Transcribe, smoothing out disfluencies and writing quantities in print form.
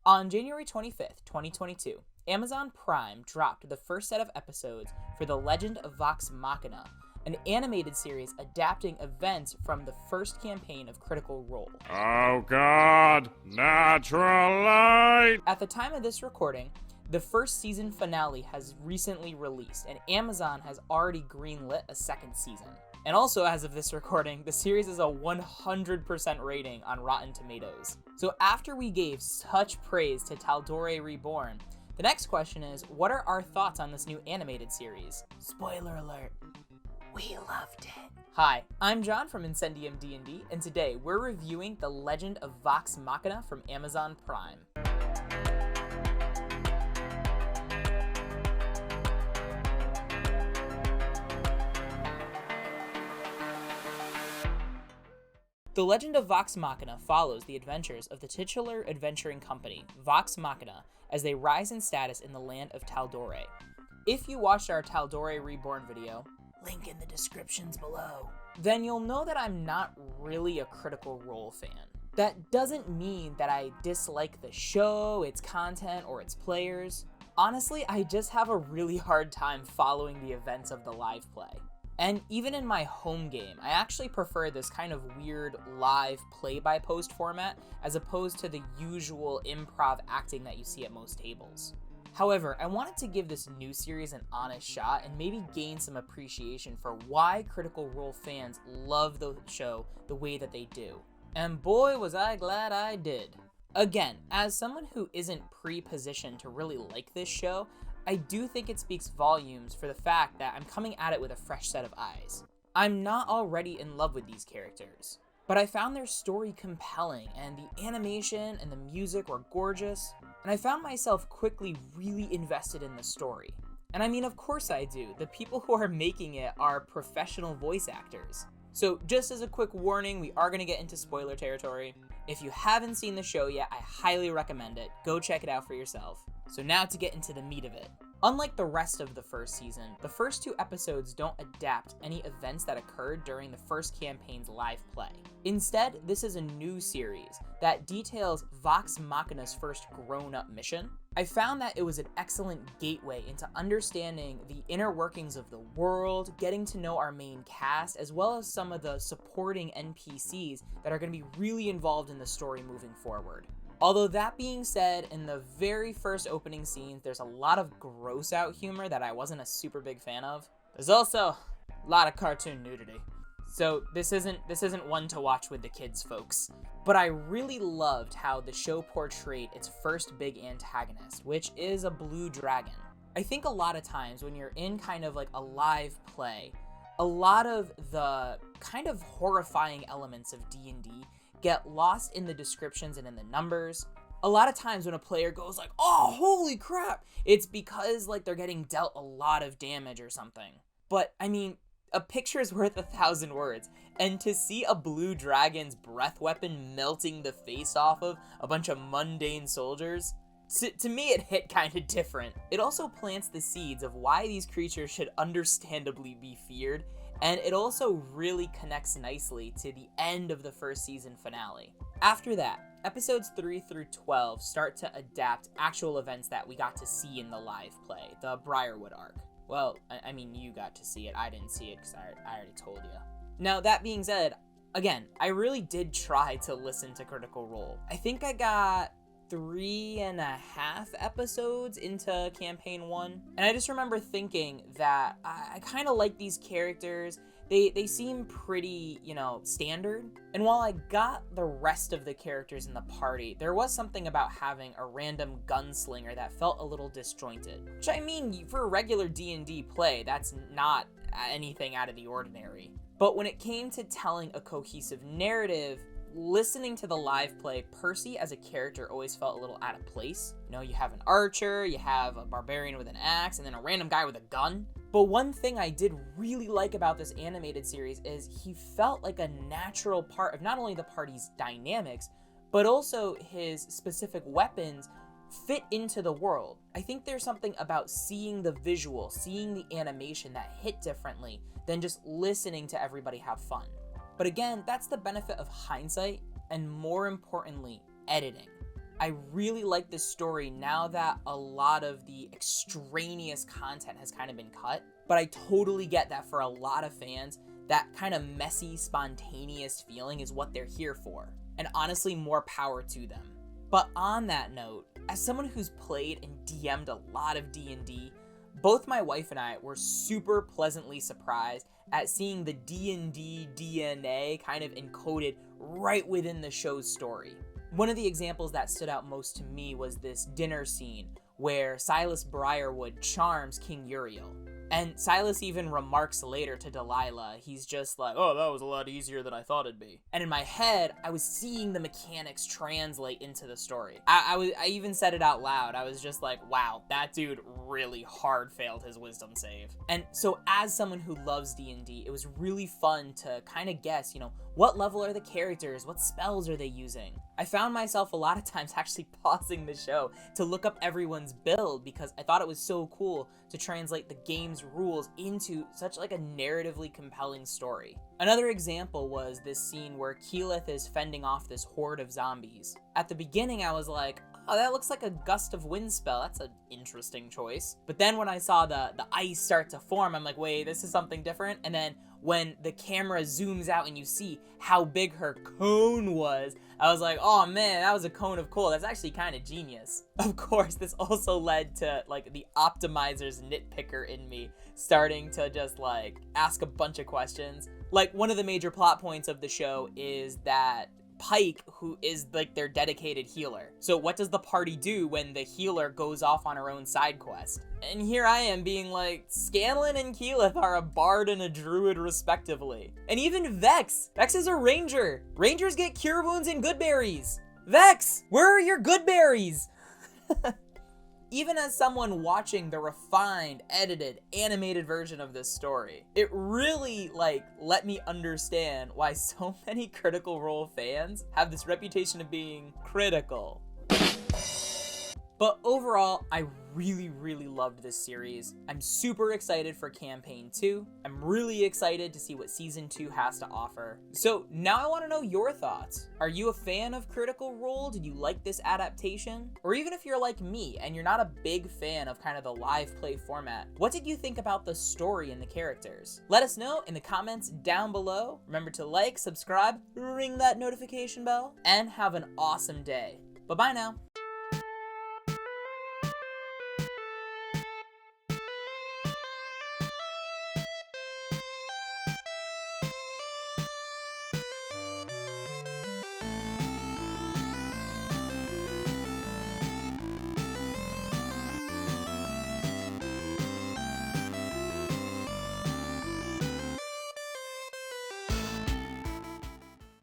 On January 25th, 2022, Amazon Prime dropped the first set of episodes for The Legend of Vox Machina, an animated series adapting events from the first campaign of Critical Role. Oh god, natural light! At the time of this recording, the first season finale has recently released, and Amazon has already greenlit a second season. And also, as of this recording, the series is a 100% rating on Rotten Tomatoes. So after we gave such praise to Tal'Dorei Reborn, the next question is, what are our thoughts on this new animated series? Spoiler alert, we loved it. Hi, I'm John from Incendium D&D, and today we're reviewing The Legend of Vox Machina from Amazon Prime. The Legend of Vox Machina follows the adventures of the titular adventuring company, Vox Machina, as they rise in status in the land of Tal'Dorei. If you watched our Tal'Dorei Reborn video, link in the descriptions below, then you'll know that I'm not really a Critical Role fan. That doesn't mean that I dislike the show, its content, or its players. Honestly, I just have a really hard time following the events of the live play. And even in my home game, I actually prefer this kind of weird live play-by-post format as opposed to the usual improv acting that you see at most tables. However, I wanted to give this new series an honest shot and maybe gain some appreciation for why Critical Role fans love the show the way that they do. And boy was I glad I did. Again, as someone who isn't pre-positioned to really like this show, I do think it speaks volumes for the fact that I'm coming at it with a fresh set of eyes. I'm not already in love with these characters, but I found their story compelling, and the animation and the music were gorgeous, and I found myself quickly really invested in the story. And I mean, of course I do. The people who are making it are professional voice actors. So just as a quick warning, we are going to get into spoiler territory. If you haven't seen the show yet, I highly recommend it. Go check it out for yourself. So now to get into the meat of it. Unlike the rest of the first season, the first two episodes don't adapt any events that occurred during the first campaign's live play. Instead, this is a new series that details Vox Machina's first grown-up mission. I found that it was an excellent gateway into understanding the inner workings of the world, getting to know our main cast, as well as some of the supporting NPCs that are going to be really involved in the story moving forward. Although that being said, in the very first opening scenes, there's a lot of gross out humor that I wasn't a super big fan of. There's also a lot of cartoon nudity. So this isn't one to watch with the kids, folks. But I really loved how the show portrayed its first big antagonist, which is a blue dragon. I think a lot of times when you're in kind of like a live play, a lot of the kind of horrifying elements of D&D get lost in the descriptions and in the numbers. A lot of times when a player goes like, oh, holy crap, it's because like they're getting dealt a lot of damage or something. But I mean, a picture's worth 1,000 words, and to see a blue dragon's breath weapon melting the face off of a bunch of mundane soldiers, to me it hit kind of different. It also plants the seeds of why these creatures should understandably be feared, and it also really connects nicely to the end of the first season finale. After that, episodes 3 through 12 start to adapt actual events that we got to see in the live play, the Briarwood arc. Well, I mean, you got to see it. I didn't see it because I already told you. Now, that being said, again, I really did try to listen to Critical Role. I think I got 3.5 episodes into campaign 1, and I just remember thinking that I kind of like these characters. They seem pretty, standard, and while I got the rest of the characters in the party, there was something about having a random gunslinger that felt a little disjointed, which I mean, for a regular D&D play, that's not anything out of the ordinary. But when it came to telling a cohesive narrative, listening to the live play, Percy as a character always felt a little out of place. You have an archer, you have a barbarian with an axe, and then a random guy with a gun. But one thing I did really like about this animated series is he felt like a natural part of not only the party's dynamics, but also his specific weapons fit into the world. I think there's something about seeing the visual, seeing the animation that hit differently than just listening to everybody have fun. But again, that's the benefit of hindsight, and more importantly, editing. I really like this story now that a lot of the extraneous content has kind of been cut, but I totally get that for a lot of fans, that kind of messy, spontaneous feeling is what they're here for, and honestly, more power to them. But on that note, as someone who's played and DM'd a lot of D&D, both my wife and I were super pleasantly surprised at seeing the D&D DNA kind of encoded right within the show's story. One of the examples that stood out most to me was this dinner scene where Silas Briarwood charms King Uriel. And Silas even remarks later to Delilah, he's just like, oh, that was a lot easier than I thought it'd be. And in my head, I was seeing the mechanics translate into the story. I even said it out loud. I was just like, wow, that dude really hard failed his wisdom save. And so as someone who loves D&D, it was really fun to kind of guess, what level are the characters? What spells are they using? I found myself a lot of times actually pausing the show to look up everyone's build because I thought it was so cool to translate the game's rules into such like a narratively compelling story. Another example was this scene where Keyleth is fending off this horde of zombies. At the beginning, I was like, oh, that looks like a gust of wind spell. That's an interesting choice. But then when I saw the ice start to form, I'm like, wait, this is something different. And then when the camera zooms out and you see how big her cone was, I was like, oh man, that was a cone of coal. That's actually kind of genius. Of course, this also led to like the optimizer's nitpicker in me starting to just like ask a bunch of questions. Like one of the major plot points of the show is that Pike, who is like their dedicated healer. So what does the party do when the healer goes off on her own side quest? And here I am being like, Scanlan and Keyleth are a bard and a druid respectively. And even Vex is a ranger. Rangers get cure wounds and good berries. Vex, where are your good berries? Even as someone watching the refined, edited, animated version of this story, it really, let me understand why so many Critical Role fans have this reputation of being critical. But overall, I really, really loved this series. I'm super excited for Campaign 2. I'm really excited to see what Season 2 has to offer. So now I want to know your thoughts. Are you a fan of Critical Role? Did you like this adaptation? Or even if you're like me and you're not a big fan of kind of the live play format, what did you think about the story and the characters? Let us know in the comments down below. Remember to like, subscribe, ring that notification bell, and have an awesome day. Bye-bye now.